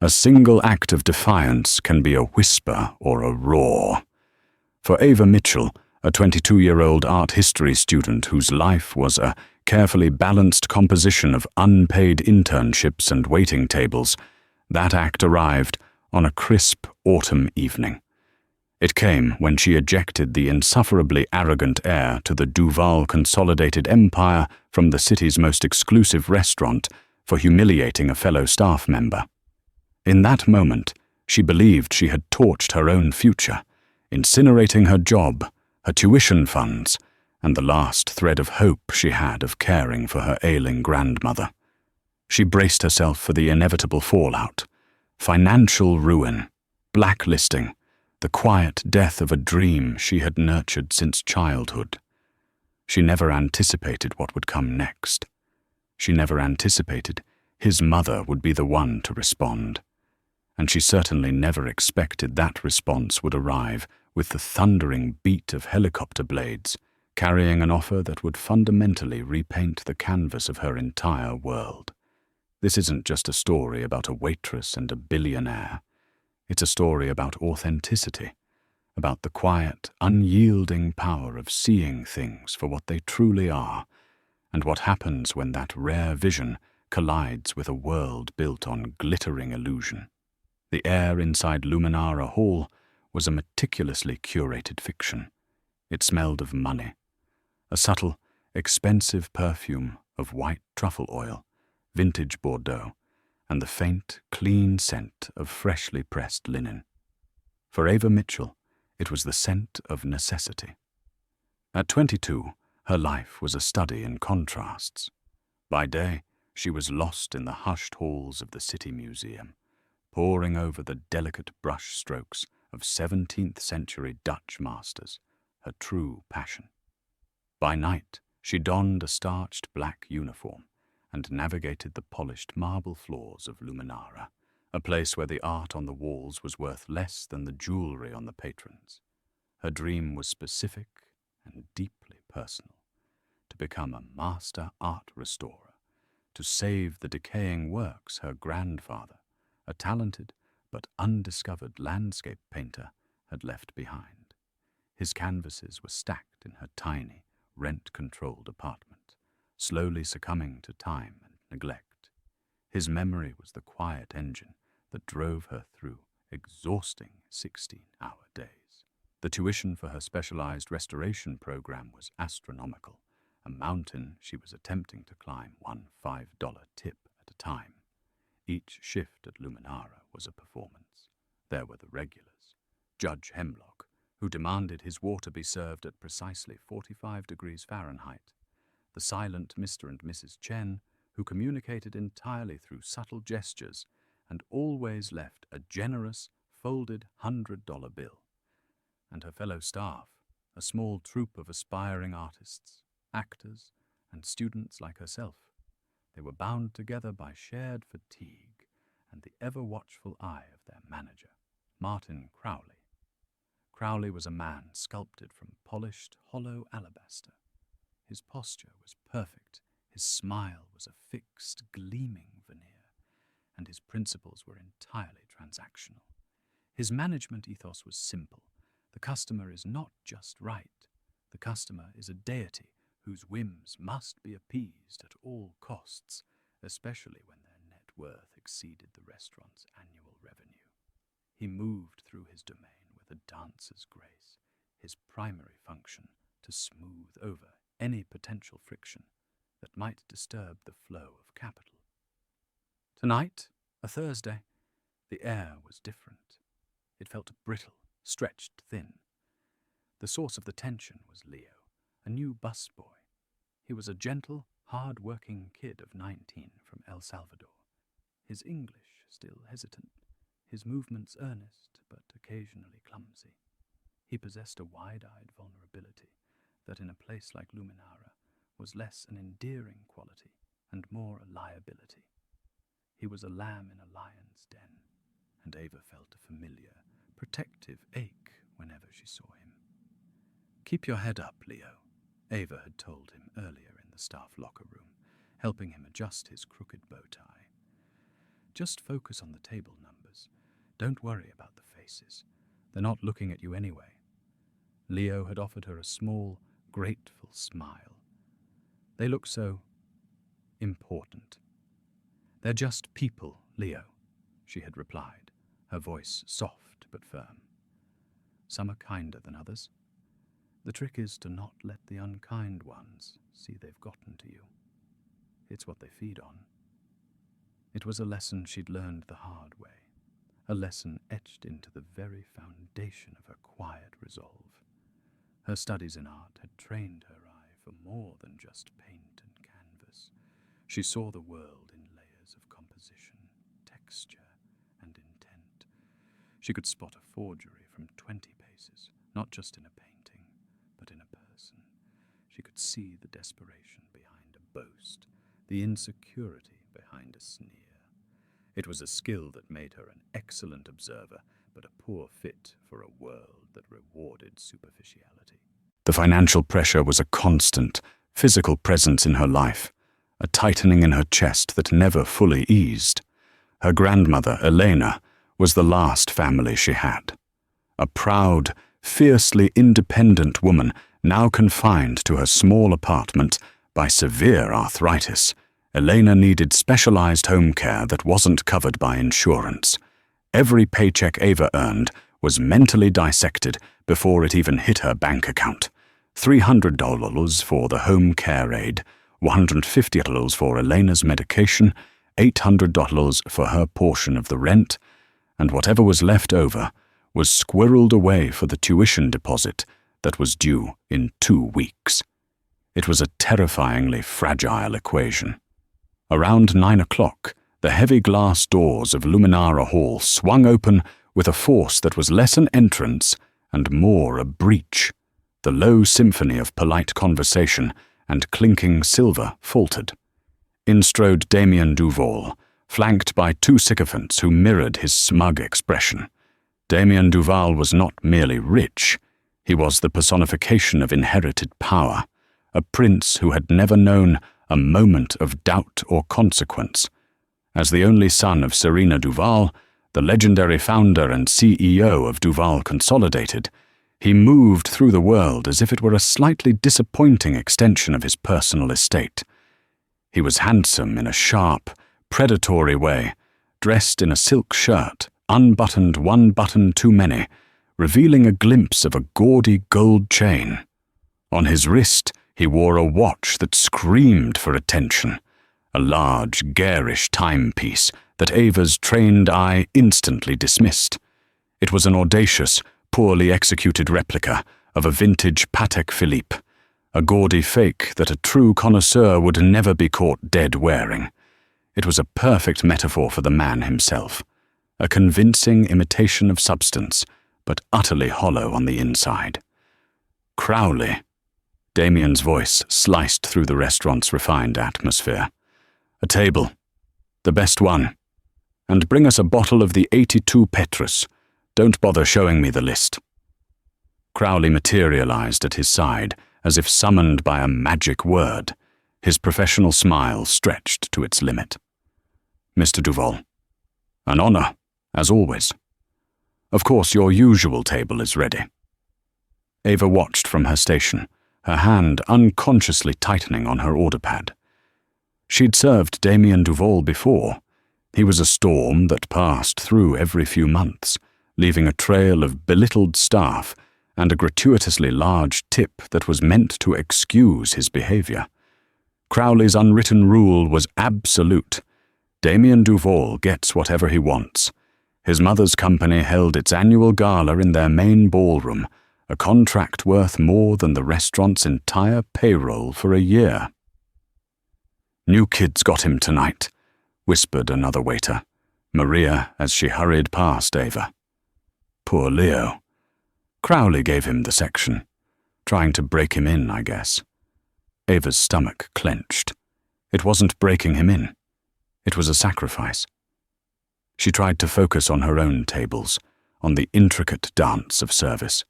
A single act of defiance can be a whisper or a roar. For Ava Mitchell, a 22-year-old art history student whose life was a carefully balanced composition of unpaid internships and waiting tables, that act arrived on a crisp autumn evening. It came when she ejected the insufferably arrogant heir to the Duval Consolidated Empire from the city's most exclusive restaurant for humiliating a fellow staff member. In that moment, she believed she had torched her own future, incinerating her job, her tuition funds, and the last thread of hope she had of caring for her ailing grandmother. She braced herself for the inevitable fallout: financial ruin, blacklisting, the quiet death of a dream she had nurtured since childhood. She never anticipated what would come next. She never anticipated his mother would be the one to respond. And she certainly never expected that response would arrive with the thundering beat of helicopter blades, carrying an offer that would fundamentally repaint the canvas of her entire world. This isn't just a story about a waitress and a billionaire. It's a story about authenticity, about the quiet, unyielding power of seeing things for what they truly are, and what happens when that rare vision collides with a world built on glittering illusion. The air inside Luminara Hall was a meticulously curated fiction. It smelled of money, a subtle, expensive perfume of white truffle oil, vintage Bordeaux, and the faint, clean scent of freshly pressed linen. For Ava Mitchell, it was the scent of necessity. At 22, her life was a study in contrasts. By day, she was lost in the hushed halls of the City Museum, poring over the delicate brush strokes of 17th century Dutch masters, her true passion. By night, she donned a starched black uniform and navigated the polished marble floors of Luminara, a place where the art on the walls was worth less than the jewelry on the patrons. Her dream was specific and deeply personal: to become a master art restorer, to save the decaying works her grandfather, a talented but undiscovered landscape painter, had left behind. His canvases were stacked in her tiny, rent-controlled apartment, slowly succumbing to time and neglect. His memory was the quiet engine that drove her through exhausting 16-hour days. The tuition for her specialized restoration program was astronomical, a mountain she was attempting to climb one $5 tip at a time. Each shift at Luminara was a performance. There were the regulars: Judge Hemlock, who demanded his water be served at precisely 45 degrees Fahrenheit; the silent Mr. and Mrs. Chen, who communicated entirely through subtle gestures and always left a generous, folded $100 bill; and her fellow staff, a small troupe of aspiring artists, actors, and students like herself. They were bound together by shared fatigue and the ever-watchful eye of their manager, Martin Crowley. Crowley was a man sculpted from polished, hollow alabaster. His posture was perfect, his smile was a fixed, gleaming veneer, and his principles were entirely transactional. His management ethos was simple: the customer is not just right, the customer is a deity whose whims must be appeased at all costs, especially when their net worth exceeded the restaurant's annual revenue. He moved through his domain with a dancer's grace, his primary function to smooth over any potential friction that might disturb the flow of capital. Tonight, a Thursday, the air was different. It felt brittle, stretched thin. The source of the tension was Leo, a new busboy. He was a gentle, hard-working kid of 19 from El Salvador, his English still hesitant, his movements earnest but occasionally clumsy. He possessed a wide-eyed vulnerability that in a place like Luminara was less an endearing quality and more a liability. He was a lamb in a lion's den, and Ava felt a familiar, protective ache whenever she saw him. "Keep your head up, Leo," Ava had told him earlier in the staff locker room, helping him adjust his crooked bow tie. Just focus on the table numbers. Don't worry about the faces. They're not looking at you anyway. Leo had offered her a small, grateful smile. They look so important. They're just people, Leo, she had replied, her voice soft but firm. Some are kinder than others. The trick is to not let the unkind ones see they've gotten to you. It's what they feed on. It was a lesson she'd learned the hard way, a lesson etched into the very foundation of her quiet resolve. Her studies in art had trained her eye for more than just paint and canvas. She saw the world in layers of composition, texture, and intent. She could spot a forgery from 20 paces, not just in a painting, but in a person. She could see the desperation behind a boast, the insecurity behind a sneer. It was a skill that made her an excellent observer, but a poor fit for a world that rewarded superficiality. The financial pressure was a constant, physical presence in her life, a tightening in her chest that never fully eased. Her grandmother, Elena, was the last family she had. A proud, fiercely independent woman now confined to her small apartment by severe arthritis. Elena needed specialized home care that wasn't covered by insurance. Every paycheck Ava earned was mentally dissected before it even hit her bank account. $300 for the home care aid, $150 for Elena's medication, $800 for her portion of the rent, and whatever was left over was squirreled away for the tuition deposit that was due in 2 weeks. It was a terrifyingly fragile equation. Around 9 o'clock, the heavy glass doors of Luminara Hall swung open with a force that was less an entrance and more a breach. The low symphony of polite conversation and clinking silver faltered. In strode Damien Duval, flanked by 2 sycophants who mirrored his smug expression. Damien Duval was not merely rich, he was the personification of inherited power, a prince who had never known a moment of doubt or consequence. As the only son of Serena Duval, the legendary founder and CEO of Duval Consolidated, he moved through the world as if it were a slightly disappointing extension of his personal estate. He was handsome in a sharp, predatory way, dressed in a silk shirt, unbuttoned 1 button too many, revealing a glimpse of a gaudy gold chain. On his wrist, he wore a watch that screamed for attention, a large, garish timepiece that Ava's trained eye instantly dismissed. It was an audacious, poorly executed replica of a vintage Patek Philippe, a gaudy fake that a true connoisseur would never be caught dead wearing. It was a perfect metaphor for the man himself, a convincing imitation of substance, but utterly hollow on the inside. Crowley. Damien's voice sliced through the restaurant's refined atmosphere. A table. The best one. And bring us a bottle of the 82 Petrus. Don't bother showing me the list. Crowley materialized at his side as if summoned by a magic word, his professional smile stretched to its limit. Mr. Duval, an honor, as always. Of course, your usual table is ready. Ava watched from her station, her hand unconsciously tightening on her order pad. She'd served Damien Duval before. He was a storm that passed through every few months, leaving a trail of belittled staff and a gratuitously large tip that was meant to excuse his behavior. Crowley's unwritten rule was absolute. Damien Duval gets whatever he wants. His mother's company held its annual gala in their main ballroom, a contract worth more than the restaurant's entire payroll for a year. New kid's got him tonight, whispered another waiter, Maria, as she hurried past Ava. Poor Leo. Crowley gave him the section, trying to break him in, I guess. Ava's stomach clenched. It wasn't breaking him in. It was a sacrifice. She tried to focus on her own tables, on the intricate dance of service.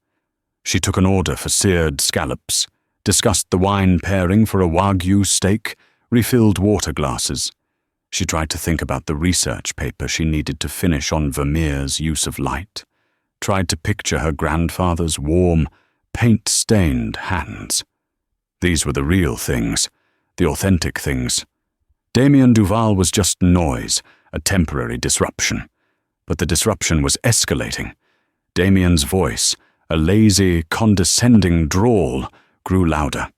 She took an order for seared scallops, discussed the wine pairing for a Wagyu steak, refilled water glasses. She tried to think about the research paper she needed to finish on Vermeer's use of light, tried to picture her grandfather's warm, paint-stained hands. These were the real things, the authentic things. Damien Duval was just noise, a temporary disruption. But the disruption was escalating. Damien's voice, a lazy, condescending drawl, grew louder.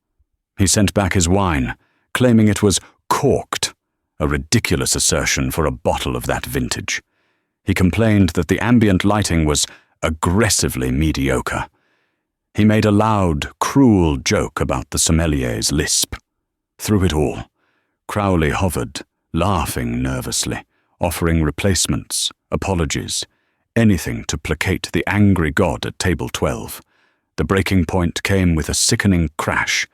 He sent back his wine, claiming it was corked, a ridiculous assertion for a bottle of that vintage. He complained that the ambient lighting was aggressively mediocre. He made a loud, cruel joke about the sommelier's lisp. Through it all, Crowley hovered, laughing nervously, offering replacements, apologies, anything to placate the angry god at table 12. The breaking point came with a sickening crash.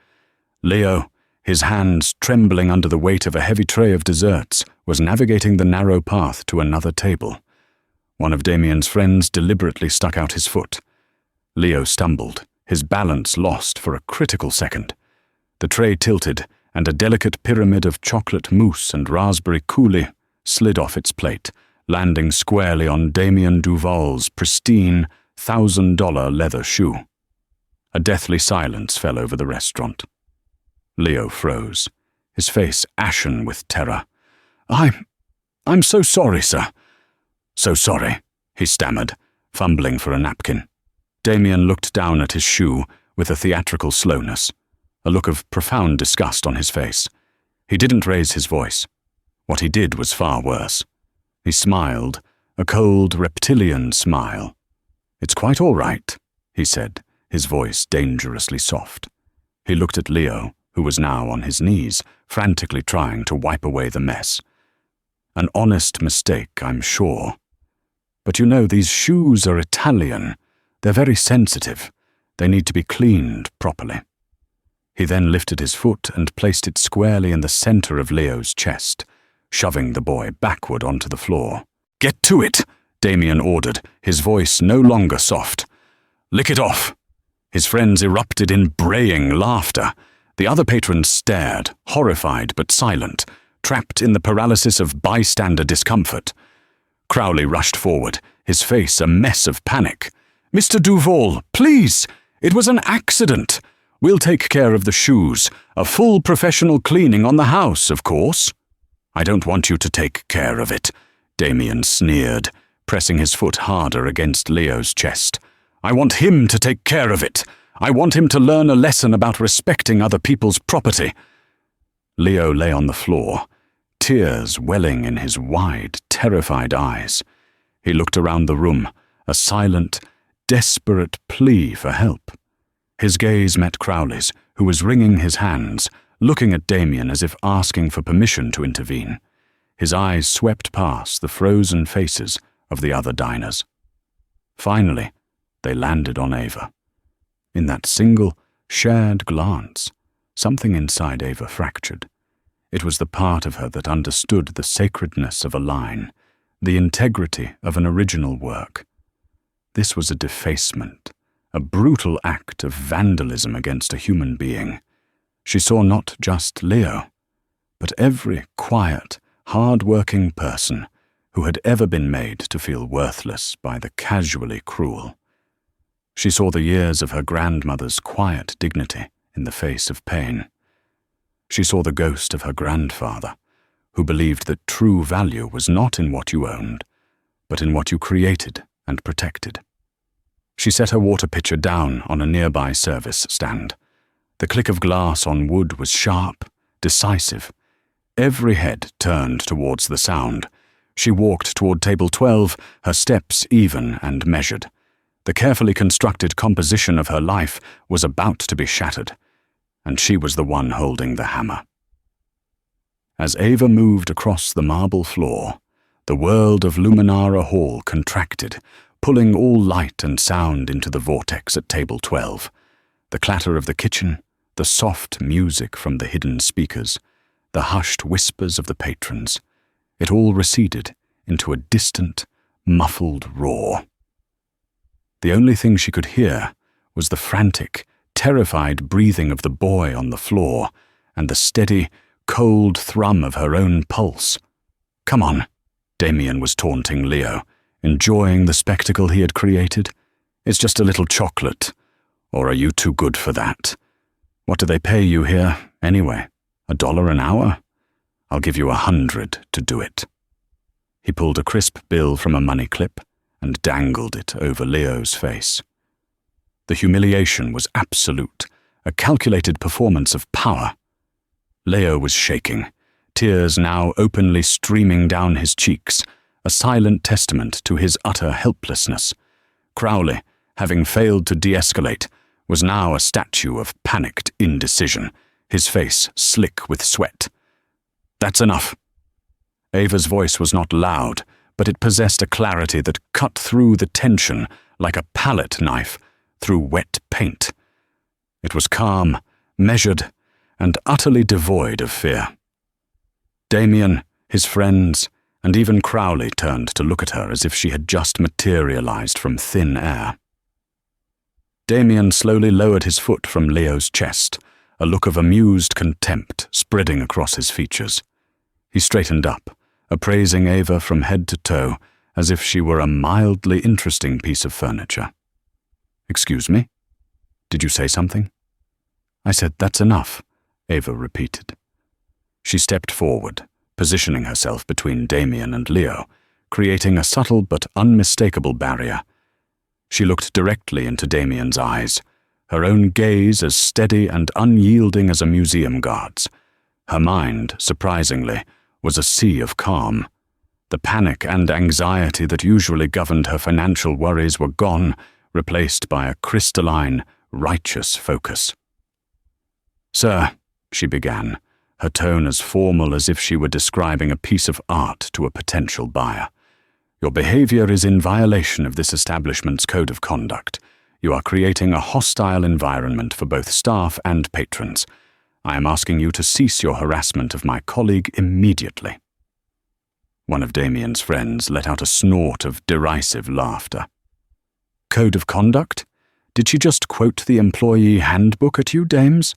Leo, his hands trembling under the weight of a heavy tray of desserts, was navigating the narrow path to another table. One of Damien's friends deliberately stuck out his foot. Leo stumbled, his balance lost for a critical second. The tray tilted, and a delicate pyramid of chocolate mousse and raspberry coulis slid off its plate, landing squarely on Damien Duval's pristine $1,000 leather shoe. A deathly silence fell over the restaurant. Leo froze, his face ashen with terror. I'm so sorry, sir." "So sorry," he stammered, fumbling for a napkin. Damien looked down at his shoe with a theatrical slowness, a look of profound disgust on his face. He didn't raise his voice. What he did was far worse. He smiled, a cold, reptilian smile. "It's quite all right," he said, his voice dangerously soft. He looked at Leo, who was now on his knees, frantically trying to wipe away the mess. "An honest mistake, I'm sure. But you know, these shoes are Italian. They're very sensitive. They need to be cleaned properly." He then lifted his foot and placed it squarely in the center of Leo's chest, shoving the boy backward onto the floor. "Get to it," Damien ordered, his voice no longer soft. "Lick it off." His friends erupted in braying laughter. The other patrons stared, horrified but silent, trapped in the paralysis of bystander discomfort. Crowley rushed forward, his face a mess of panic. "Mr. Duval, please! It was an accident. We'll take care of the shoes. A full professional cleaning on the house, of course." "I don't want you to take care of it," Damien sneered, pressing his foot harder against Leo's chest. "I want him to take care of it. I want him to learn a lesson about respecting other people's property." Leo lay on the floor, tears welling in his wide, terrified eyes. He looked around the room, a silent, desperate plea for help. His gaze met Crowley's, who was wringing his hands, looking at Damien as if asking for permission to intervene. His eyes swept past the frozen faces of the other diners. Finally, they landed on Ava. In that single, shared glance, something inside Ava fractured. It was the part of her that understood the sacredness of a line, the integrity of an original work. This was a defacement, a brutal act of vandalism against a human being. She saw not just Leo, but every quiet, hard-working person who had ever been made to feel worthless by the casually cruel. She saw the years of her grandmother's quiet dignity in the face of pain. She saw the ghost of her grandfather, who believed that true value was not in what you owned, but in what you created and protected. She set her water pitcher down on a nearby service stand. The click of glass on wood was sharp, decisive. Every head turned towards the sound. She walked toward table 12, her steps even and measured. The carefully constructed composition of her life was about to be shattered, and she was the one holding the hammer. As Ava moved across the marble floor, the world of Luminara Hall contracted, pulling all light and sound into the vortex at table 12. The clatter of the kitchen, the soft music from the hidden speakers, the hushed whispers of the patrons. It all receded into a distant, muffled roar. The only thing she could hear was the frantic, terrified breathing of the boy on the floor and the steady, cold thrum of her own pulse Come on, Damien was taunting Leo, enjoying the spectacle he had created. It's just a little chocolate. Or are you too good for that? What do they pay you here, anyway? $1 an hour? I'll give you 100 to do it. He pulled a crisp bill from a money clip and dangled it over Leo's face. The humiliation was absolute, a calculated performance of power. Leo was shaking, tears now openly streaming down his cheeks, a silent testament to his utter helplessness. Crowley, having failed to de-escalate, was now a statue of panicked indecision, his face slick with sweat. That's enough. Ava's voice was not loud, but it possessed a clarity that cut through the tension like a palette knife through wet paint. It was calm, measured, and utterly devoid of fear. Damien, his friends, and even Crowley turned to look at her as if she had just materialized from thin air. Damien slowly lowered his foot from Leo's chest, a look of amused contempt spreading across his features. He straightened up, appraising Ava from head to toe as if she were a mildly interesting piece of furniture. Excuse me? Did you say something? I said that's enough, Ava repeated. She stepped forward, positioning herself between Damien and Leo, creating a subtle but unmistakable barrier. She looked directly into Damien's eyes, her own gaze as steady and unyielding as a museum guard's. Her mind, surprisingly, was a sea of calm. The panic and anxiety that usually governed her financial worries were gone, replaced by a crystalline, righteous focus. Sir, she began, her tone as formal as if she were describing a piece of art to a potential buyer. Your behavior is in violation of this establishment's code of conduct. You are creating a hostile environment for both staff and patrons. I am asking you to cease your harassment of my colleague immediately. One of Damien's friends let out a snort of derisive laughter. Code of conduct? Did she just quote the employee handbook at you, dames?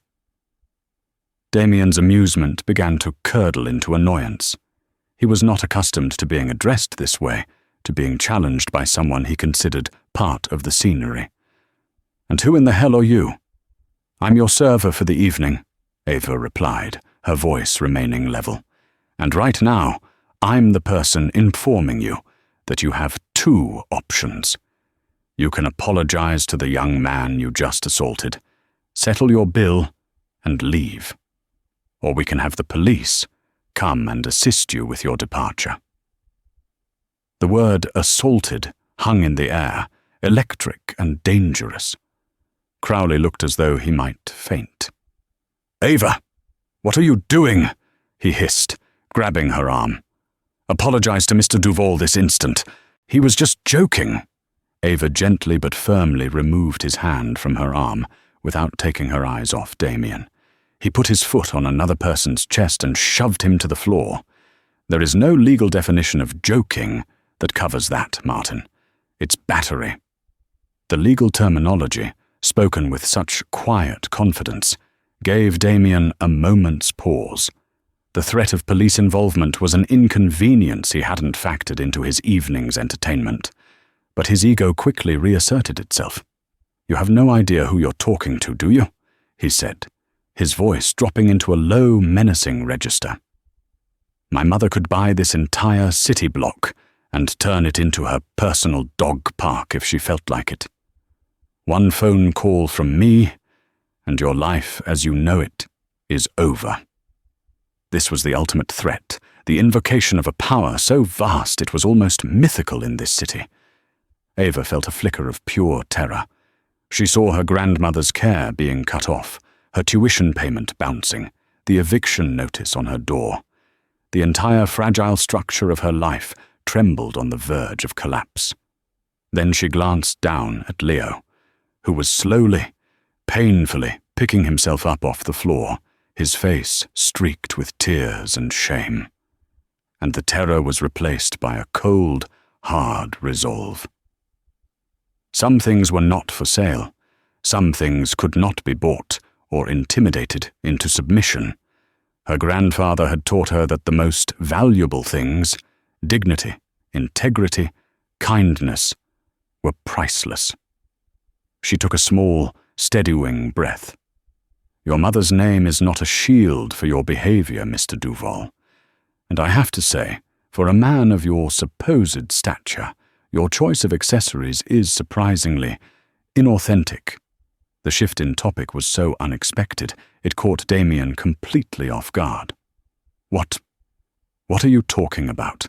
Damien's amusement began to curdle into annoyance. He was not accustomed to being addressed this way, to being challenged by someone he considered part of the scenery. And who in the hell are you? I'm your server for the evening, Ava replied, her voice remaining level. And right now, I'm the person informing you that you have 2 options. You can apologize to the young man you just assaulted, settle your bill, and leave. Or we can have the police come and assist you with your departure. The word assaulted hung in the air, electric and dangerous. Crowley looked as though he might faint. Ava, what are you doing? He hissed, grabbing her arm. Apologize to Mr. Duval this instant. He was just joking. Ava gently but firmly removed his hand from her arm without taking her eyes off Damien. He put his foot on another person's chest and shoved him to the floor. There is no legal definition of joking that covers that, Martin. It's battery. The legal terminology, spoken with such quiet confidence, gave Damien a moment's pause. The threat of police involvement was an inconvenience he hadn't factored into his evening's entertainment. But his ego quickly reasserted itself. You have no idea who you're talking to, do you? He said, his voice dropping into a low, menacing register. My mother could buy this entire city block and turn it into her personal dog park if she felt like it. One phone call from me, and your life as you know it is over. This was the ultimate threat, the invocation of a power so vast it was almost mythical in this city. Ava felt a flicker of pure terror. She saw her grandmother's care being cut off, her tuition payment bouncing, the eviction notice on her door. The entire fragile structure of her life trembled on the verge of collapse. Then she glanced down at Leo, who was slowly, painfully picking himself up off the floor, his face streaked with tears and shame. And the terror was replaced by a cold, hard resolve. Some things were not for sale. Some things could not be bought or intimidated into submission. Her grandfather had taught her that the most valuable things, dignity, integrity, kindness, were priceless. She took a small, steadying breath. Your mother's name is not a shield for your behavior, Mr. Duval. And I have to say, for a man of your supposed stature, your choice of accessories is surprisingly inauthentic. The shift in topic was so unexpected, it caught Damien completely off guard. What are you talking about?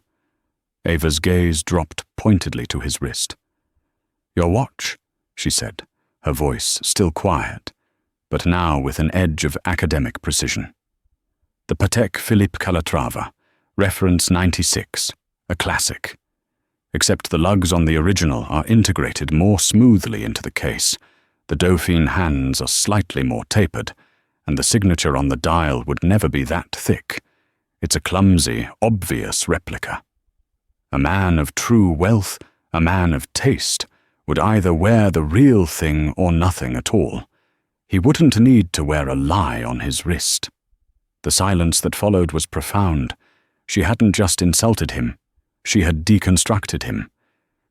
Ava's gaze dropped pointedly to his wrist. Your watch, she said, her voice still quiet, but now with an edge of academic precision. The Patek Philippe Calatrava, reference 96, a classic. Except the lugs on the original are integrated more smoothly into the case. The Dauphine hands are slightly more tapered, and the signature on the dial would never be that thick. It's a clumsy, obvious replica. A man of true wealth, a man of taste, would either wear the real thing or nothing at all. He wouldn't need to wear a lie on his wrist. The silence that followed was profound. She hadn't just insulted him. She had deconstructed him.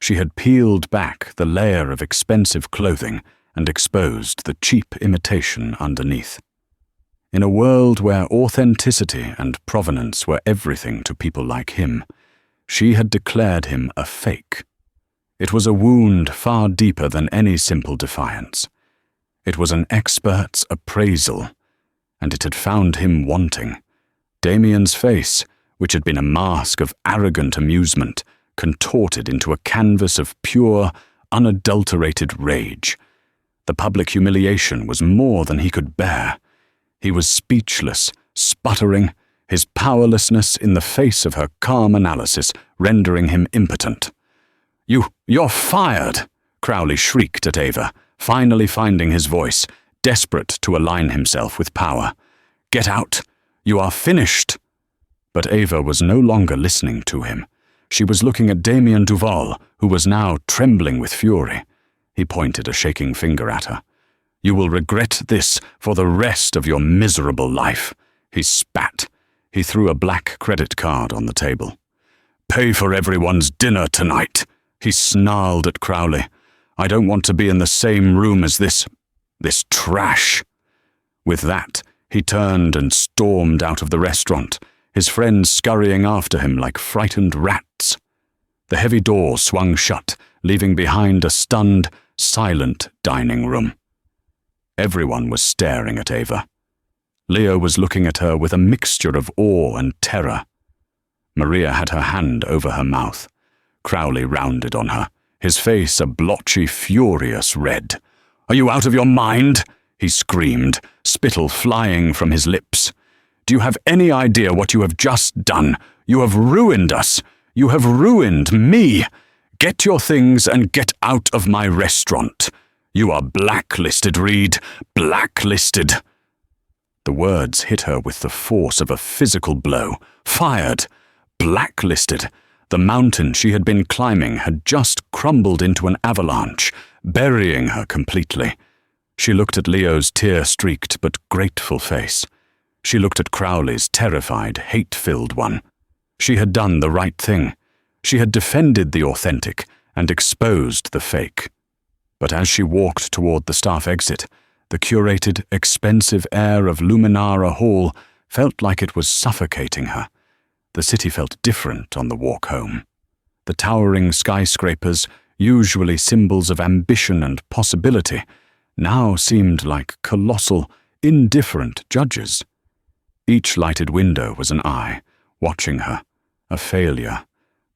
She had peeled back the layer of expensive clothing and exposed the cheap imitation underneath. In a world where authenticity and provenance were everything to people like him, she had declared him a fake. It was a wound far deeper than any simple defiance. It was an expert's appraisal, and it had found him wanting. Damien's face, which had been a mask of arrogant amusement, contorted into a canvas of pure, unadulterated rage. The public humiliation was more than he could bear. He was speechless, sputtering, his powerlessness in the face of her calm analysis rendering him impotent. You're fired!" Crowley shrieked at Ava, finally finding his voice, desperate to align himself with power. "Get out! You are finished!" But Ava was no longer listening to him. She was looking at Damien Duval, who was now trembling with fury. He pointed a shaking finger at her. "You will regret this for the rest of your miserable life." He spat. He threw a black credit card on the table. "Pay for everyone's dinner tonight," he snarled at Crowley. "I don't want to be in the same room as this trash." With that, he turned and stormed out of the restaurant, his friends scurrying after him like frightened rats. The heavy door swung shut, leaving behind a stunned, silent dining room. Everyone was staring at Ava. Leo was looking at her with a mixture of awe and terror. Maria had her hand over her mouth. Crowley rounded on her, his face a blotchy, furious red. "Are you out of your mind?" he screamed, spittle flying from his lips. "Do you have any idea what you have just done? You have ruined us. You have ruined me. Get your things and get out of my restaurant. You are blacklisted, Reed, blacklisted." The words hit her with the force of a physical blow. Fired. Blacklisted. The mountain she had been climbing had just crumbled into an avalanche, burying her completely. She looked at Leo's tear-streaked but grateful face. She looked at Crowley's terrified, hate-filled one. She had done the right thing. She had defended the authentic and exposed the fake. But as she walked toward the staff exit, the curated, expensive air of Luminara Hall felt like it was suffocating her. The city felt different on the walk home. The towering skyscrapers, usually symbols of ambition and possibility, now seemed like colossal, indifferent judges. Each lighted window was an eye, watching her, a failure,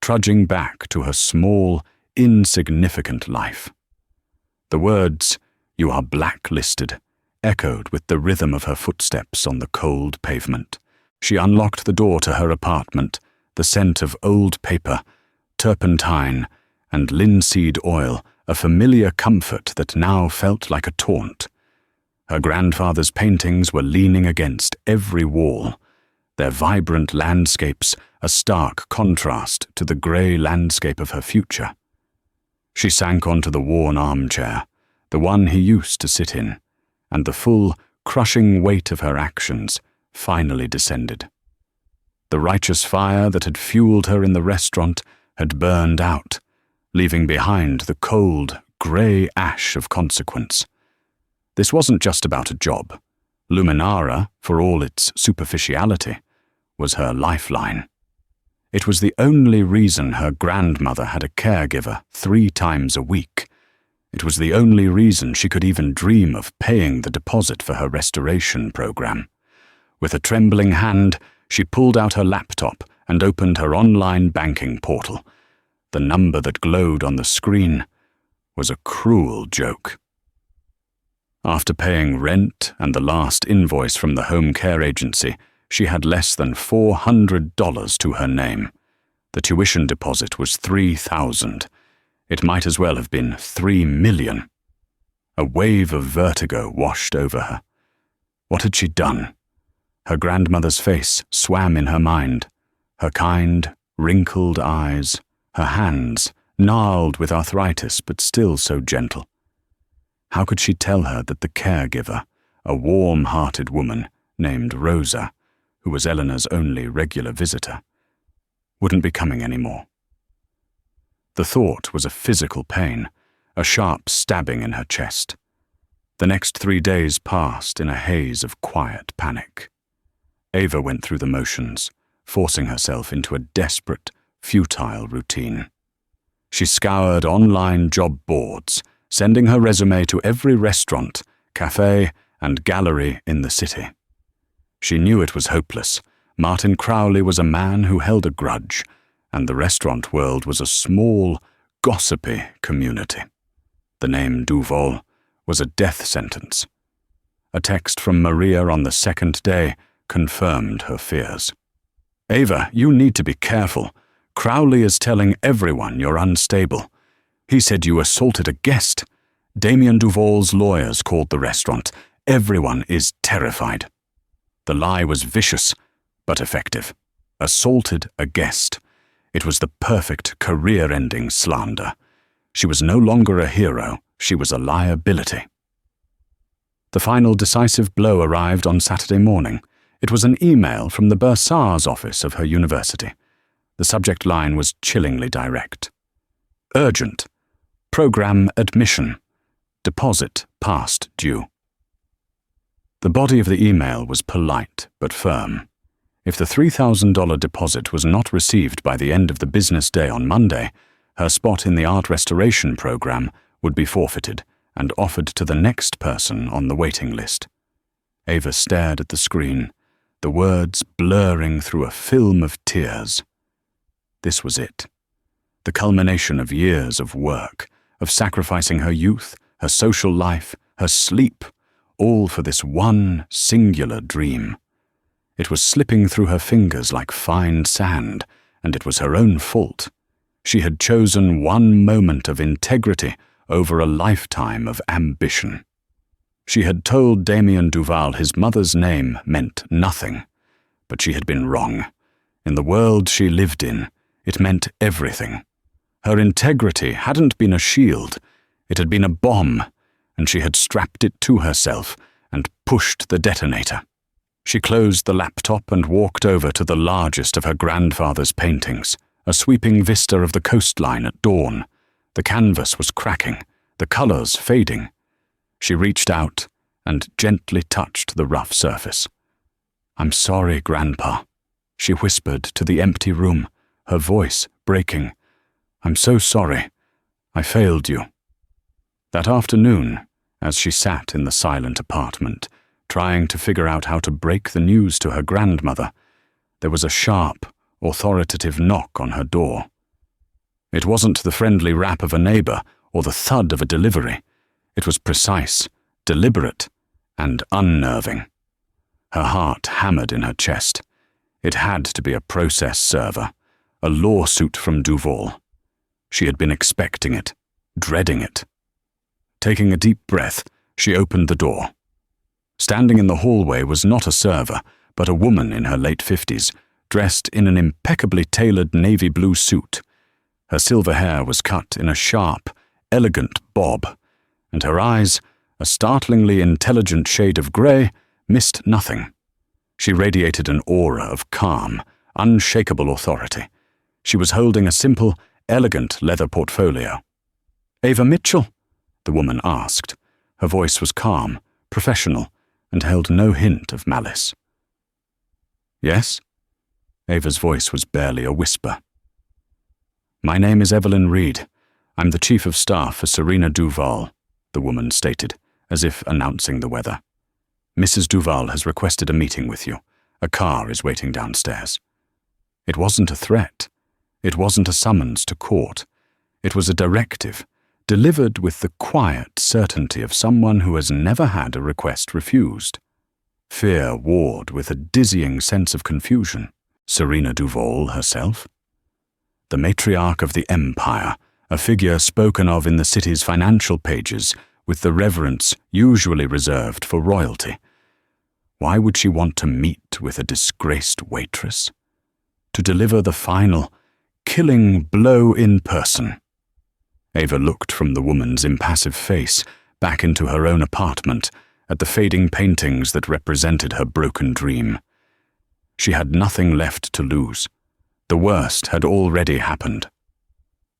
trudging back to her small, insignificant life. The words, "You are blacklisted," echoed with the rhythm of her footsteps on the cold pavement. She unlocked the door to her apartment, the scent of old paper, turpentine, and linseed oil, a familiar comfort that now felt like a taunt. Her grandfather's paintings were leaning against every wall, their vibrant landscapes a stark contrast to the grey landscape of her future. She sank onto the worn armchair, the one he used to sit in, and the full, crushing weight of her actions finally descended. The righteous fire that had fueled her in the restaurant had burned out, leaving behind the cold, grey ash of consequence. This wasn't just about a job. Luminara, for all its superficiality, was her lifeline. It was the only reason her grandmother had a caregiver 3 times a week. It was the only reason she could even dream of paying the deposit for her restoration program. With a trembling hand, she pulled out her laptop and opened her online banking portal. The number that glowed on the screen was a cruel joke. After paying rent and the last invoice from the home care agency, she had less than $400 to her name. The tuition deposit was $3,000. It might as well have been $3 million. A wave of vertigo washed over her. What had she done? Her grandmother's face swam in her mind. Her kind, wrinkled eyes, her hands, gnarled with arthritis but still so gentle. How could she tell her that the caregiver, a warm-hearted woman named Rosa, who was Eleanor's only regular visitor, wouldn't be coming anymore? The thought was a physical pain, a sharp stabbing in her chest. The next 3 days passed in a haze of quiet panic. Ava went through the motions, forcing herself into a desperate, futile routine. She scoured online job boards, sending her resume to every restaurant, cafe, and gallery in the city. She knew it was hopeless. Martin Crowley was a man who held a grudge, and the restaurant world was a small, gossipy community. The name Duval was a death sentence. A text from Maria on the second day confirmed her fears. "Ava, you need to be careful. Crowley is telling everyone you're unstable. He said you assaulted a guest. Damien Duval's lawyers called the restaurant. Everyone is terrified." The lie was vicious, but effective. Assaulted a guest. It was the perfect career-ending slander. She was no longer a hero, she was a liability. The final decisive blow arrived on Saturday morning. It was an email from the bursar's office of her university. The subject line was chillingly direct. Urgent. Program admission. Deposit past due. The body of the email was polite but firm. If the $3,000 deposit was not received by the end of the business day on Monday, her spot in the art restoration program would be forfeited and offered to the next person on the waiting list. Ava stared at the screen, the words blurring through a film of tears. This was it. The culmination of years of work, of sacrificing her youth, her social life, her sleep, all for this one singular dream. It was slipping through her fingers like fine sand, and it was her own fault. She had chosen one moment of integrity over a lifetime of ambition. She had told Damien Duval his mother's name meant nothing, but she had been wrong. In the world she lived in, it meant everything. Her integrity hadn't been a shield, it had been a bomb, and she had strapped it to herself and pushed the detonator. She closed the laptop and walked over to the largest of her grandfather's paintings, a sweeping vista of the coastline at dawn. The canvas was cracking, the colors fading. She reached out and gently touched the rough surface. "I'm sorry, Grandpa," she whispered to the empty room, her voice breaking. "I'm so sorry. I failed you." That afternoon, as she sat in the silent apartment, trying to figure out how to break the news to her grandmother, there was a sharp, authoritative knock on her door. It wasn't the friendly rap of a neighbor or the thud of a delivery. It was precise, deliberate, and unnerving. Her heart hammered in her chest. It had to be a process server, a lawsuit from Duval. She had been expecting it, dreading it. Taking a deep breath, she opened the door. Standing in the hallway was not a server, but a woman in her late 50s, dressed in an impeccably tailored navy blue suit. Her silver hair was cut in a sharp, elegant bob, and her eyes, a startlingly intelligent shade of grey, missed nothing. She radiated an aura of calm, unshakable authority. She was holding a simple, elegant leather portfolio. "Ava Mitchell?" the woman asked. Her voice was calm, professional, and held no hint of malice. "Yes?" Ava's voice was barely a whisper. "My name is Evelyn Reed. I'm the Chief of Staff for Serena Duval," the woman stated, as if announcing the weather. "Mrs. Duval has requested a meeting with you. A car is waiting downstairs." It wasn't a threat. It wasn't a summons to court. It was a directive, delivered with the quiet certainty of someone who has never had a request refused. Fear warred with a dizzying sense of confusion. Serena Duval herself? The matriarch of the empire, a figure spoken of in the city's financial pages with the reverence usually reserved for royalty. Why would she want to meet with a disgraced waitress? To deliver the final, killing blow in person. Ava looked from the woman's impassive face back into her own apartment at the fading paintings that represented her broken dream. She had nothing left to lose. The worst had already happened.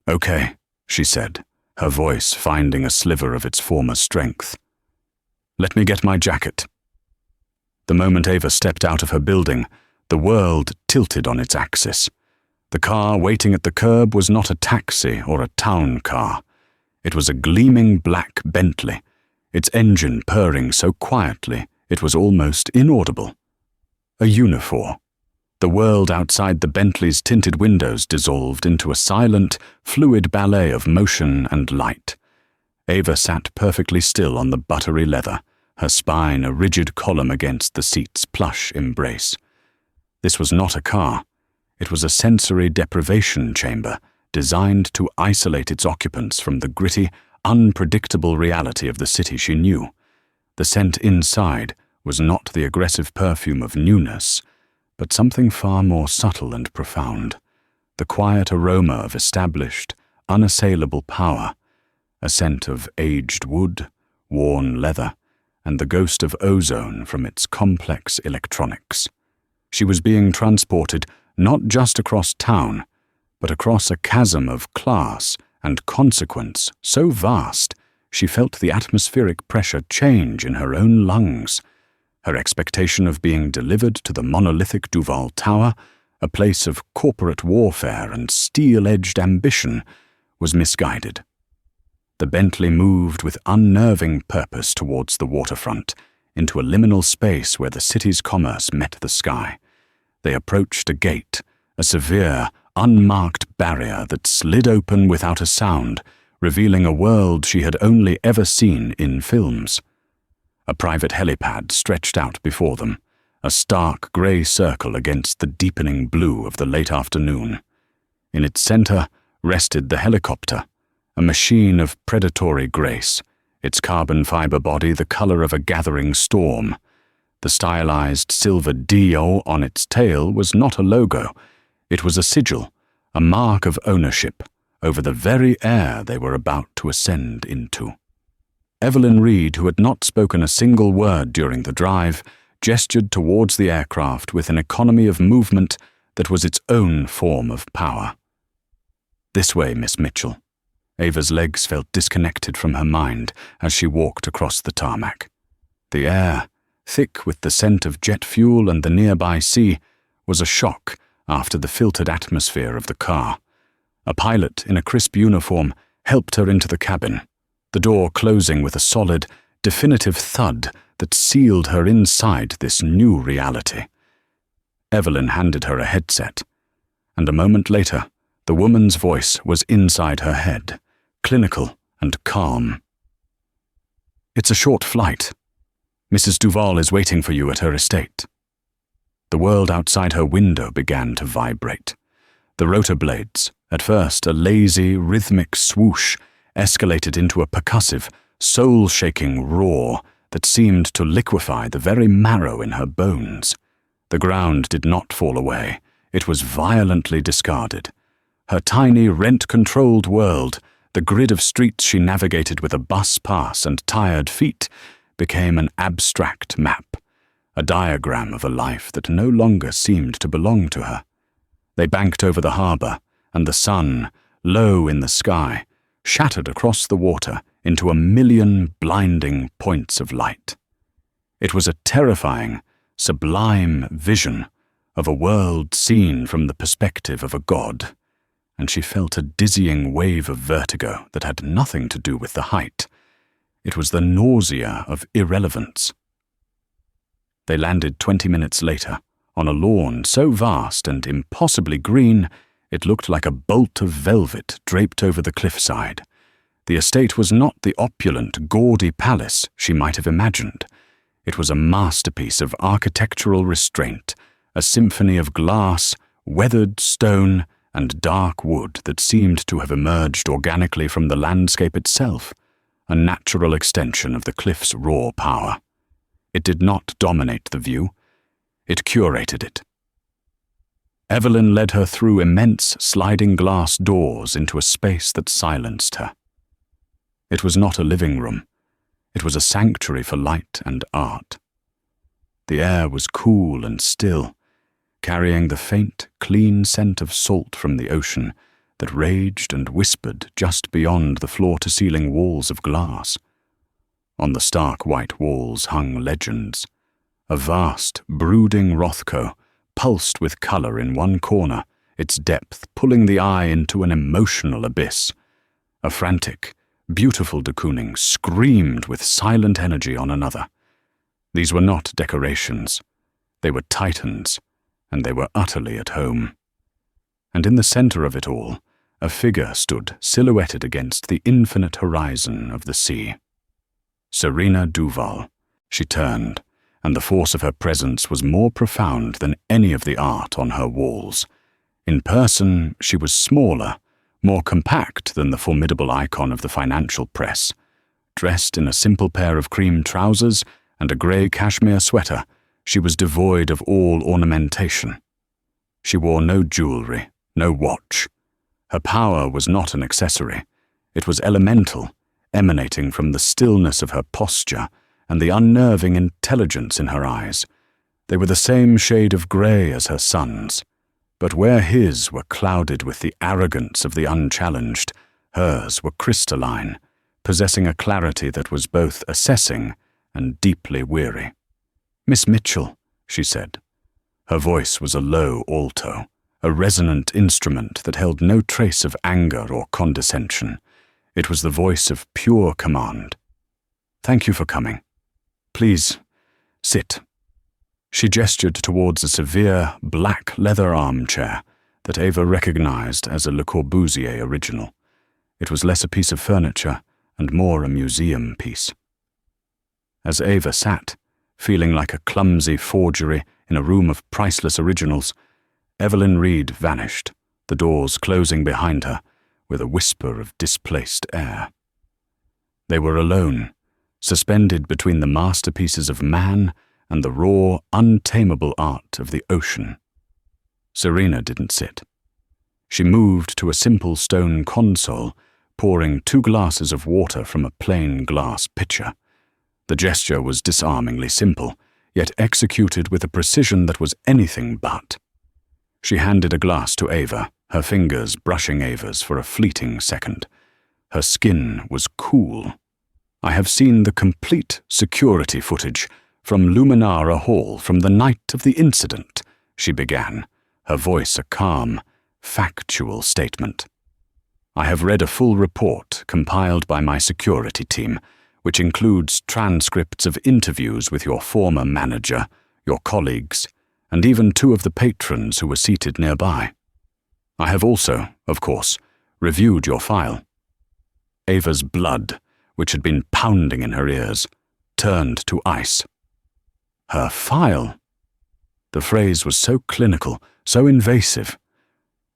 "Okay," she said, her voice finding a sliver of its former strength. "Let me get my jacket." The moment Ava stepped out of her building, the world tilted on its axis. The car waiting at the curb was not a taxi or a town car. It was a gleaming black Bentley, its engine purring so quietly it was almost inaudible. A uniform. The world outside the Bentley's tinted windows dissolved into a silent, fluid ballet of motion and light. Ava sat perfectly still on the buttery leather, her spine a rigid column against the seat's plush embrace. This was not a car. It was a sensory deprivation chamber designed to isolate its occupants from the gritty, unpredictable reality of the city she knew. The scent inside was not the aggressive perfume of newness, but something far more subtle and profound. The quiet aroma of established, unassailable power, a scent of aged wood, worn leather, and the ghost of ozone from its complex electronics. She was being transported not just across town, but across a chasm of class and consequence so vast she felt the atmospheric pressure change in her own lungs. Her expectation of being delivered to the monolithic Duval Tower, a place of corporate warfare and steel-edged ambition, was misguided. The Bentley moved with unnerving purpose towards the waterfront, into a liminal space where the city's commerce met the sky. They approached a gate, a severe, unmarked barrier that slid open without a sound, revealing a world she had only ever seen in films. A private helipad stretched out before them, a stark grey circle against the deepening blue of the late afternoon. In its center rested the helicopter, a machine of predatory grace, its carbon fiber body the color of a gathering storm. The stylized silver D on its tail was not a logo. It was a sigil, a mark of ownership over the very air they were about to ascend into. Evelyn Reed, who had not spoken a single word during the drive, gestured towards the aircraft with an economy of movement that was its own form of power. "This way, Miss Mitchell." Ava's legs felt disconnected from her mind as she walked across the tarmac. The air, thick with the scent of jet fuel and the nearby sea, was a shock after the filtered atmosphere of the car. A pilot in a crisp uniform helped her into the cabin, the door closing with a solid, definitive thud that sealed her inside this new reality. Evelyn handed her a headset, and a moment later, the woman's voice was inside her head, clinical and calm. "It's a short flight. Mrs. Duval is waiting for you at her estate." The world outside her window began to vibrate. The rotor blades, at first a lazy, rhythmic swoosh, escalated into a percussive, soul-shaking roar that seemed to liquefy the very marrow in her bones. The ground did not fall away. It was violently discarded. Her tiny, rent-controlled world, the grid of streets she navigated with a bus pass and tired feet, became an abstract map, a diagram of a life that no longer seemed to belong to her. They banked over the harbour, and the sun, low in the sky, shattered across the water into a million blinding points of light. It was a terrifying, sublime vision of a world seen from the perspective of a god, and she felt a dizzying wave of vertigo that had nothing to do with the height. It was the nausea of irrelevance. They landed 20 minutes later, on a lawn so vast and impossibly green it looked like a bolt of velvet draped over the cliffside. The estate was not the opulent, gaudy palace she might have imagined. It was a masterpiece of architectural restraint, a symphony of glass, weathered stone, and dark wood that seemed to have emerged organically from the landscape itself, a natural extension of the cliff's raw power. It did not dominate the view. It curated it. Evelyn led her through immense sliding glass doors into a space that silenced her. It was not a living room. It was a sanctuary for light and art. The air was cool and still, carrying the faint, clean scent of salt from the ocean that raged and whispered just beyond the floor-to-ceiling walls of glass. On the stark white walls hung legends. A vast, brooding Rothko pulsed with colour in one corner, its depth pulling the eye into an emotional abyss. A frantic, beautiful de Kooning screamed with silent energy on another. These were not decorations. They were titans, and they were utterly at home. And in the centre of it all, a figure stood silhouetted against the infinite horizon of the sea. Serena Duval. She turned, and the force of her presence was more profound than any of the art on her walls. In person, she was smaller, more compact than the formidable icon of the financial press. Dressed in a simple pair of cream trousers and a grey cashmere sweater, she was devoid of all ornamentation. She wore no jewellery, no watch. Her power was not an accessory. It was elemental, emanating from the stillness of her posture and the unnerving intelligence in her eyes. They were the same shade of grey as her son's, but where his were clouded with the arrogance of the unchallenged, hers were crystalline, possessing a clarity that was both assessing and deeply weary. "Miss Mitchell," she said. Her voice was a low alto, a resonant instrument that held no trace of anger or condescension. It was the voice of pure command. "Thank you for coming. Please, sit." She gestured towards a severe, black leather armchair that Ava recognized as a Le Corbusier original. It was less a piece of furniture and more a museum piece. As Ava sat, feeling like a clumsy forgery in a room of priceless originals, Evelyn Reed vanished, the doors closing behind her with a whisper of displaced air. They were alone, suspended between the masterpieces of man and the raw, untamable art of the ocean. Serena didn't sit. She moved to a simple stone console, pouring 2 glasses of water from a plain glass pitcher. The gesture was disarmingly simple, yet executed with a precision that was anything but. She handed a glass to Ava, her fingers brushing Ava's for a fleeting second. Her skin was cool. "I have seen the complete security footage from Luminara Hall from the night of the incident," she began, her voice a calm, factual statement. "I have read a full report compiled by my security team, which includes transcripts of interviews with your former manager, your colleagues, and even 2 of the patrons who were seated nearby. I have also, of course, reviewed your file." Ava's blood, which had been pounding in her ears, turned to ice. Her file? The phrase was so clinical, so invasive.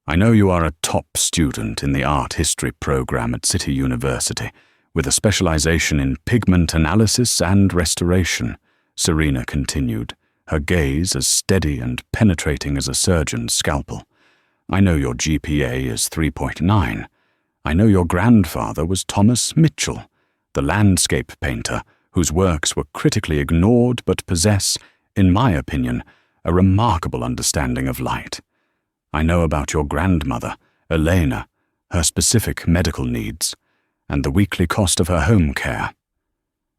"I know you are a top student in the art history program at City University, with a specialization in pigment analysis and restoration," Serena continued, her gaze as steady and penetrating as a surgeon's scalpel. "I know your GPA is 3.9. I know your grandfather was Thomas Mitchell, the landscape painter whose works were critically ignored but possess in my opinion, a remarkable understanding of light. I know about your grandmother, Elena, her specific medical needs, and the weekly cost of her home care.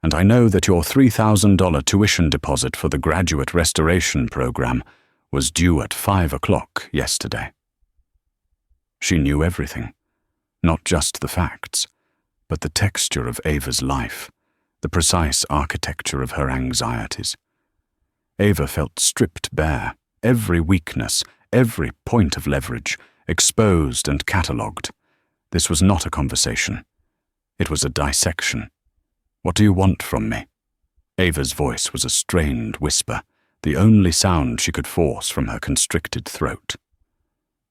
And I know that your $3,000 tuition deposit for the graduate restoration program was due at 5 o'clock yesterday. She knew everything, not just the facts, but the texture of Ava's life, the precise architecture of her anxieties. Ava felt stripped bare, every weakness, every point of leverage, exposed and catalogued. This was not a conversation. It was a dissection. What do you want from me? Ava's voice was a strained whisper, the only sound she could force from her constricted throat.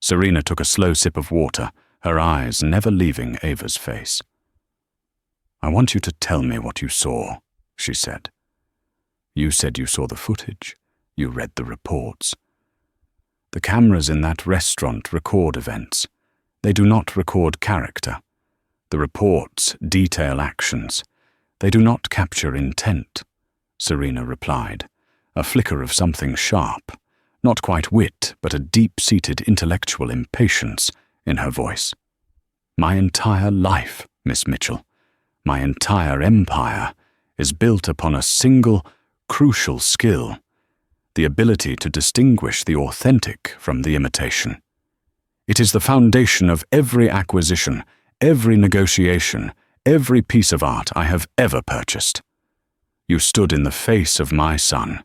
Serena took a slow sip of water, her eyes never leaving Ava's face. I want you to tell me what you saw, she said. You said you saw the footage. You read the reports. The cameras in that restaurant record events. They do not record character. The reports detail actions. They do not capture intent, Serena replied, a flicker of something sharp, not quite wit, but a deep-seated intellectual impatience in her voice. My entire life, Miss Mitchell, my entire empire is built upon a single, crucial skill, the ability to distinguish the authentic from the imitation. It is the foundation of every acquisition, every negotiation, every piece of art I have ever purchased. You stood in the face of my son,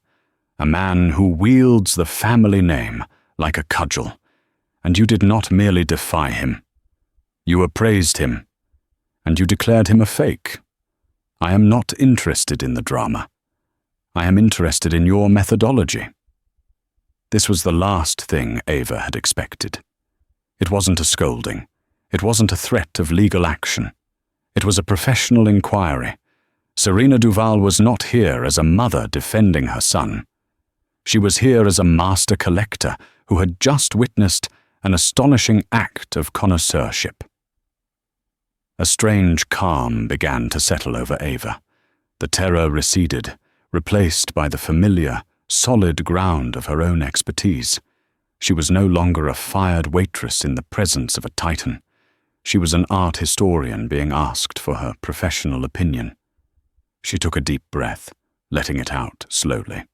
a man who wields the family name like a cudgel, and you did not merely defy him. You appraised him, and you declared him a fake. I am not interested in the drama. I am interested in your methodology. This was the last thing Ava had expected. It wasn't a scolding. It wasn't a threat of legal action. It was a professional inquiry. Serena Duval was not here as a mother defending her son. She was here as a master collector who had just witnessed an astonishing act of connoisseurship. A strange calm began to settle over Ava. The terror receded, replaced by the familiar, solid ground of her own expertise. She was no longer a fired waitress in the presence of a titan. She was an art historian being asked for her professional opinion. She took a deep breath, letting it out slowly.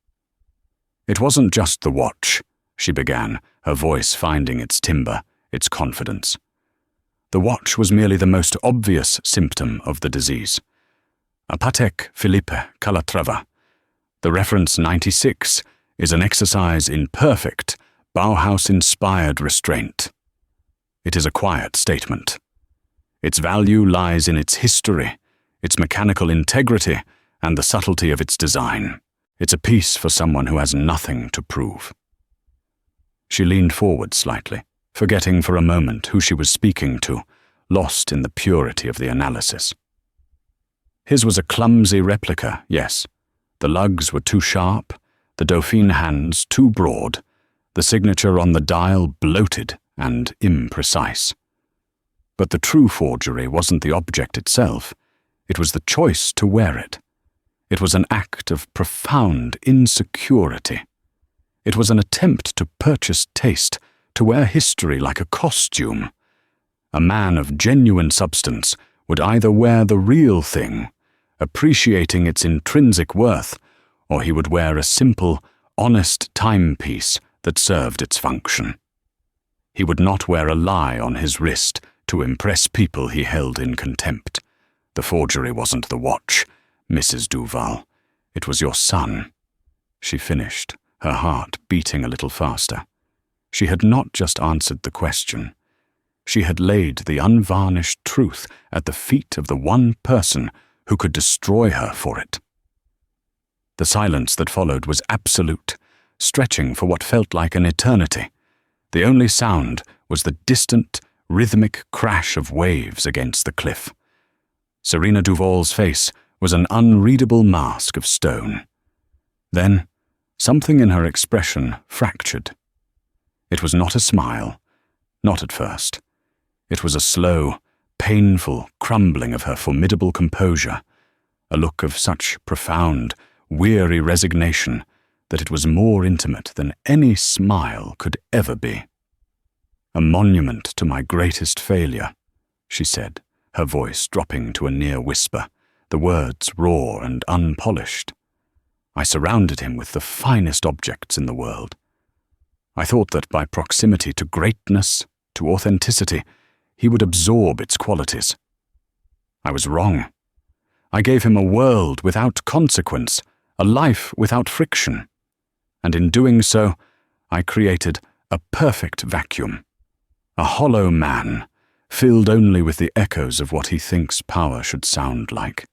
It wasn't just the watch, she began, her voice finding its timbre, its confidence. The watch was merely the most obvious symptom of the disease. A Patek Philippe Calatrava. The reference 96 is an exercise in perfect, Bauhaus-inspired restraint. It is a quiet statement. Its value lies in its history, its mechanical integrity, and the subtlety of its design. It's a piece for someone who has nothing to prove. She leaned forward slightly, forgetting for a moment who she was speaking to, lost in the purity of the analysis. His was a clumsy replica, yes. The lugs were too sharp, the Dauphine hands too broad, the signature on the dial bloated and imprecise. But the true forgery wasn't the object itself. It was the choice to wear it. It was an act of profound insecurity. It was an attempt to purchase taste, to wear history like a costume. A man of genuine substance would either wear the real thing, appreciating its intrinsic worth, or he would wear a simple, honest timepiece that served its function. He would not wear a lie on his wrist to impress people he held in contempt. The forgery wasn't the watch, Mrs. Duval. It was your son. She finished, her heart beating a little faster. She had not just answered the question. She had laid the unvarnished truth at the feet of the one person who could destroy her for it. The silence that followed was absolute, stretching for what felt like an eternity. The only sound was the distant, rhythmic crash of waves against the cliff. Serena Duval's face was an unreadable mask of stone. Then, something in her expression fractured. It was not a smile, not at first. It was a slow, painful crumbling of her formidable composure, a look of such profound, weary resignation that it was more intimate than any smile could ever be. "A monument to my greatest failure," she said, her voice dropping to a near whisper, the words raw and unpolished. "I surrounded him with the finest objects in the world. I thought that by proximity to greatness, to authenticity, he would absorb its qualities. I was wrong. I gave him a world without consequence, a life without friction, and in doing so, I created a perfect vacuum, a hollow man, filled only with the echoes of what he thinks power should sound like."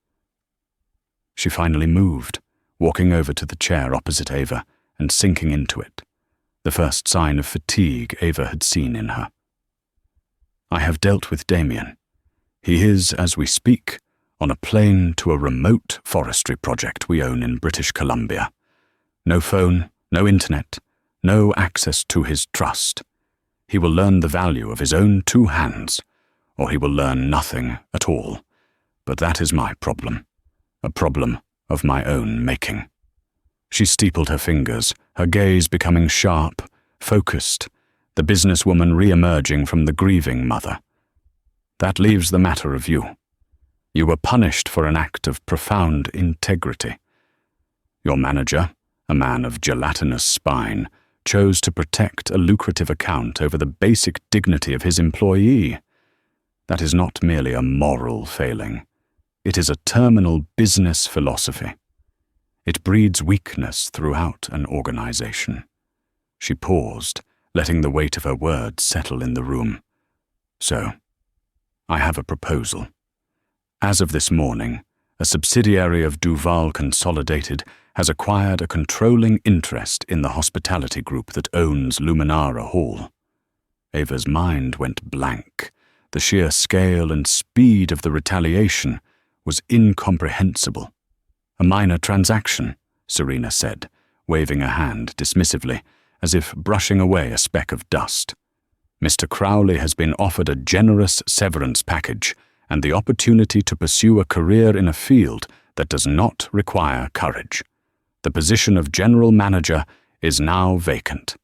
She finally moved, walking over to the chair opposite Ava and sinking into it, the first sign of fatigue Ava had seen in her. "I have dealt with Damien. He is, as we speak, on a plane to a remote forestry project we own in British Columbia. No phone, no internet, no access to his trust. He will learn the value of his own 2 hands, or he will learn nothing at all. But that is my problem, a problem of my own making." She steepled her fingers, her gaze becoming sharp, focused, the businesswoman re-emerging from the grieving mother. "That leaves the matter of you. You were punished for an act of profound integrity. Your manager, a man of gelatinous spine, chose to protect a lucrative account over the basic dignity of his employee. That is not merely a moral failing. It is a terminal business philosophy. It breeds weakness throughout an organization." She paused, letting the weight of her words settle in the room. "So, I have a proposal. As of this morning, a subsidiary of Duval Consolidated has acquired a controlling interest in the hospitality group that owns Luminara Hall." Ava's mind went blank. The sheer scale and speed of the retaliation was incomprehensible. "A minor transaction," Serena said, waving a hand dismissively, as if brushing away a speck of dust. "Mr. Crowley has been offered a generous severance package and the opportunity to pursue a career in a field that does not require courage. The position of general manager is now vacant.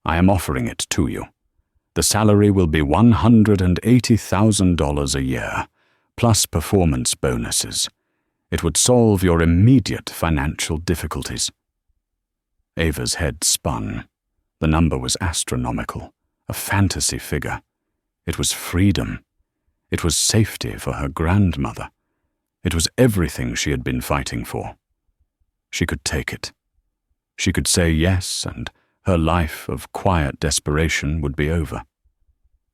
I am offering it to you. The salary will be $180,000 a year, plus performance bonuses. It would solve your immediate financial difficulties." Ava's head spun. The number was astronomical, a fantasy figure. It was freedom. It was safety for her grandmother. It was everything she had been fighting for. She could take it. She could say yes, and her life of quiet desperation would be over.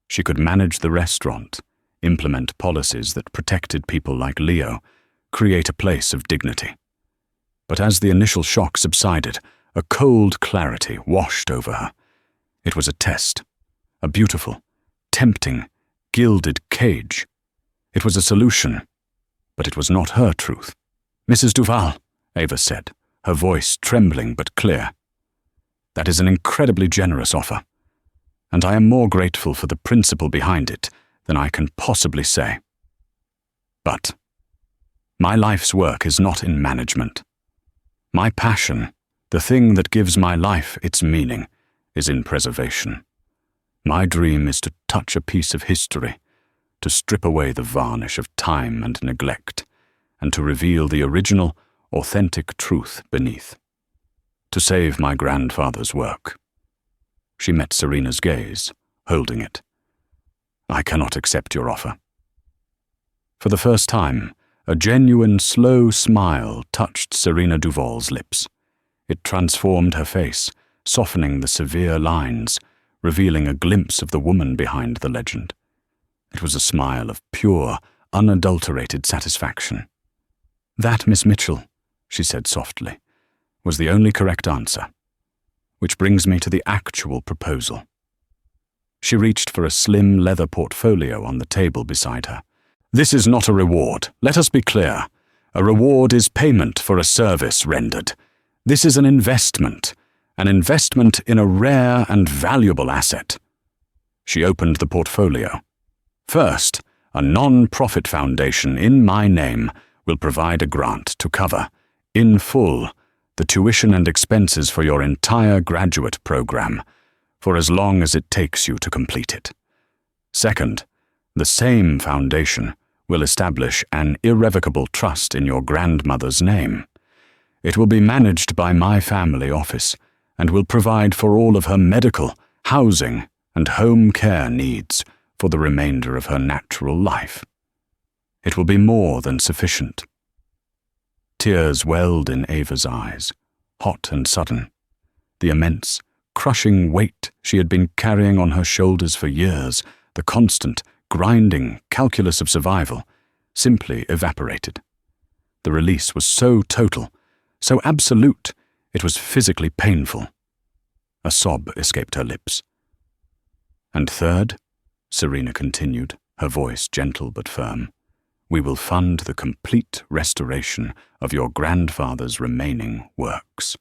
She could manage the restaurant, implement policies that protected people like Leo, create a place of dignity. But as the initial shock subsided, a cold clarity washed over her. It was a test, a beautiful, tempting, gilded cage. It was a solution, but it was not her truth. "Mrs. Duval," Ava said, her voice trembling but clear. "That is an incredibly generous offer, and I am more grateful for the principle behind it than I can possibly say. But my life's work is not in management. My passion, the thing that gives my life its meaning, is in preservation. My dream is to touch a piece of history, to strip away the varnish of time and neglect, and to reveal the original, authentic truth beneath. To save my grandfather's work." She met Serena's gaze, holding it. "I cannot accept your offer." For the first time, a genuine, slow smile touched Serena Duval's lips. It transformed her face, softening the severe lines, revealing a glimpse of the woman behind the legend. It was a smile of pure, unadulterated satisfaction. "That, Miss Mitchell," she said softly, "was the only correct answer. Which brings me to the actual proposal." She reached for a slim leather portfolio on the table beside her. "This is not a reward, let us be clear. A reward is payment for a service rendered. This is an investment in a rare and valuable asset." She opened the portfolio. "First, a non-profit foundation in my name will provide a grant to cover, in full, the tuition and expenses for your entire graduate program, for as long as it takes you to complete it. Second, the same foundation will establish an irrevocable trust in your grandmother's name. It will be managed by my family office and will provide for all of her medical, housing, and home care needs for the remainder of her natural life. It will be more than sufficient. Tears welled in Ava's eyes, hot and sudden. The immense, crushing weight she had been carrying on her shoulders for years, the constant, grinding calculus of survival, simply evaporated. The release was so total, so absolute, it was physically painful. A sob escaped her lips. And third, Serena continued, her voice gentle but firm, we will fund the complete restoration of your grandfather's remaining works.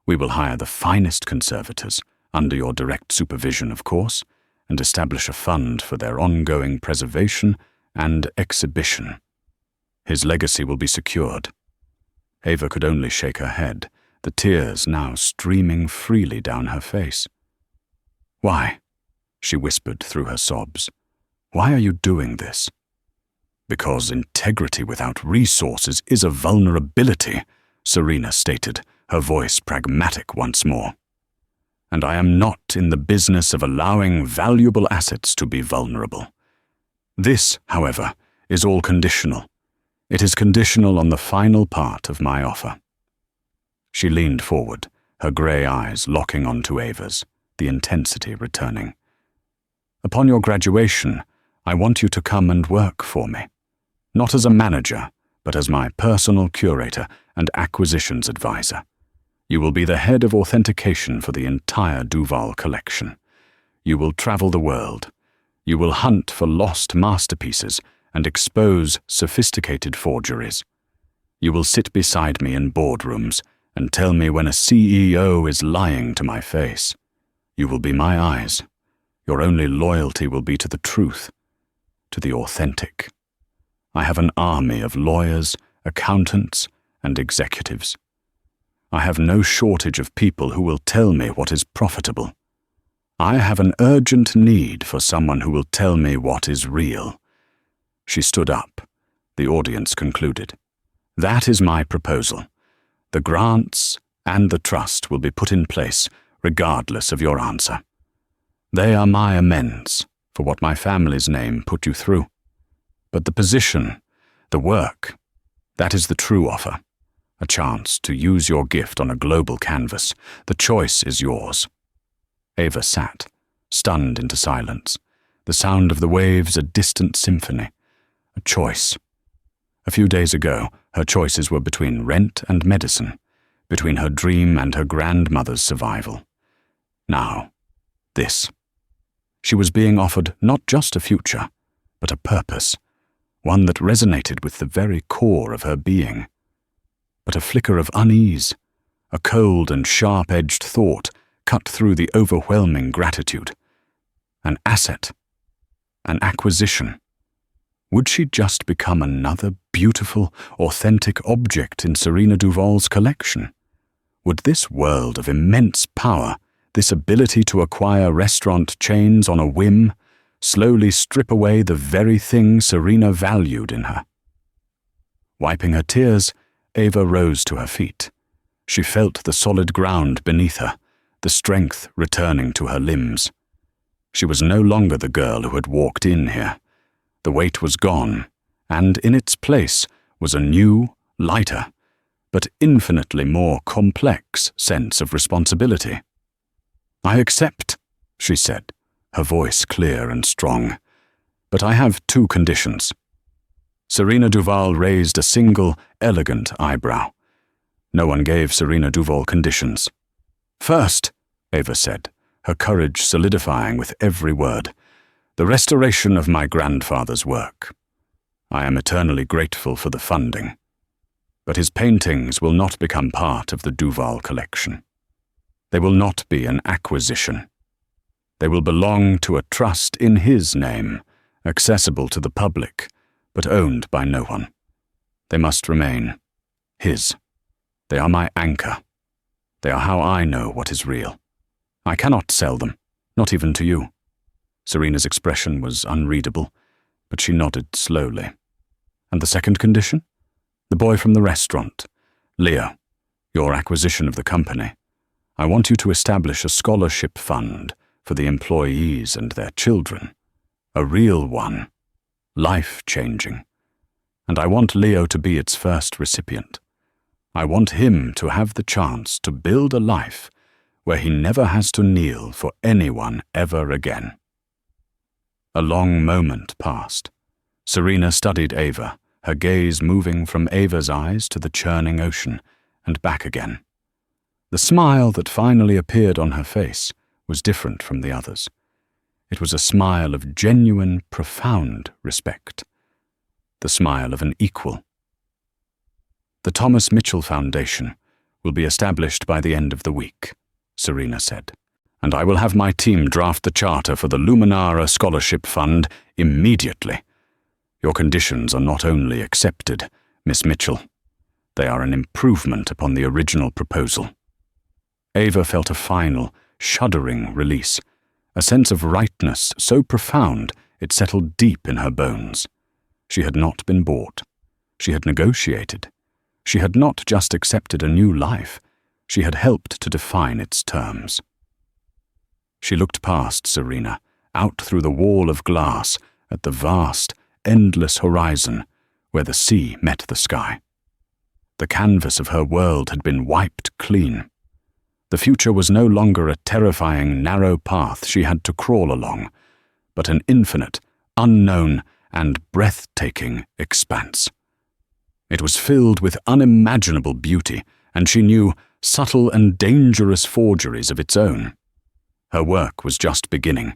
We will hire the finest conservators, under your direct supervision, of course, and establish a fund for their ongoing preservation and exhibition. His legacy will be secured. Ava could only shake her head, the tears now streaming freely down her face. Why? She whispered through her sobs. Why are you doing this? Because integrity without resources is a vulnerability, Serena stated, her voice pragmatic once more. And I am not in the business of allowing valuable assets to be vulnerable. This, however, is all conditional. It is conditional on the final part of my offer. She leaned forward, her grey eyes locking onto Ava's, the intensity returning. Upon your graduation, I want you to come and work for me. Not as a manager, but as my personal curator and acquisitions advisor. You will be the head of authentication for the entire Duval collection. You will travel the world. You will hunt for lost masterpieces and expose sophisticated forgeries. You will sit beside me in boardrooms and tell me when a CEO is lying to my face. You will be my eyes. Your only loyalty will be to the truth, to the authentic. I have an army of lawyers, accountants, and executives. I have no shortage of people who will tell me what is profitable. I have an urgent need for someone who will tell me what is real. She stood up. The audience concluded. That is my proposal. The grants and the trust will be put in place regardless of your answer. They are my amends for what my family's name put you through. But the position, the work, that is the true offer. A chance to use your gift on a global canvas. The choice is yours. Ava sat, stunned into silence, the sound of the waves a distant symphony. A choice. A few days ago, her choices were between rent and medicine, between her dream and her grandmother's survival. Now, this. She was being offered not just a future, but a purpose, one that resonated with the very core of her being. But a flicker of unease, a cold and sharp-edged thought cut through the overwhelming gratitude. An asset, an acquisition. Would she just become another beautiful, authentic object in Serena Duval's collection? Would this world of immense power, this ability to acquire restaurant chains on a whim, slowly strip away the very thing Serena valued in her? Wiping her tears, Ava rose to her feet. She felt the solid ground beneath her, the strength returning to her limbs. She was no longer the girl who had walked in here. The weight was gone, and in its place was a new, lighter, but infinitely more complex sense of responsibility. I accept, she said, her voice clear and strong, but I have two conditions. Serena Duval raised a single, elegant eyebrow. No one gave Serena Duval conditions. First, Ava said, her courage solidifying with every word, the restoration of my grandfather's work. I am eternally grateful for the funding, but his paintings will not become part of the Duval collection. They will not be an acquisition. They will belong to a trust in his name, accessible to the public, but owned by no one. They must remain his. They are my anchor, They are how I know what is real. I cannot sell them, not even to you." Serena's expression was unreadable, but she nodded slowly. "And the second condition? The boy from the restaurant. Leo, your acquisition of the company. I want you to establish a scholarship fund for the employees and their children. A real one. Life-changing. And I want Leo to be its first recipient. I want him to have the chance to build a life where he never has to kneel for anyone ever again." A long moment passed. Serena studied Ava, her gaze moving from Ava's eyes to the churning ocean and back again. The smile that finally appeared on her face was different from the others. It was a smile of genuine, profound respect. The smile of an equal. "The Thomas Mitchell Foundation will be established by the end of the week," Serena said, "and I will have my team draft the charter for the Luminara Scholarship Fund immediately. Your conditions are not only accepted, Miss Mitchell, they are an improvement upon the original proposal." Ava felt a final, shuddering release, a sense of rightness so profound it settled deep in her bones. She had not been bought. She had negotiated. She had not just accepted a new life, she had helped to define its terms. She looked past Serena, out through the wall of glass, at the vast, endless horizon where the sea met the sky. The canvas of her world had been wiped clean. The future was no longer a terrifying, narrow path she had to crawl along, but an infinite, unknown, and breathtaking expanse. It was filled with unimaginable beauty, and she knew subtle and dangerous forgeries of its own. Her work was just beginning.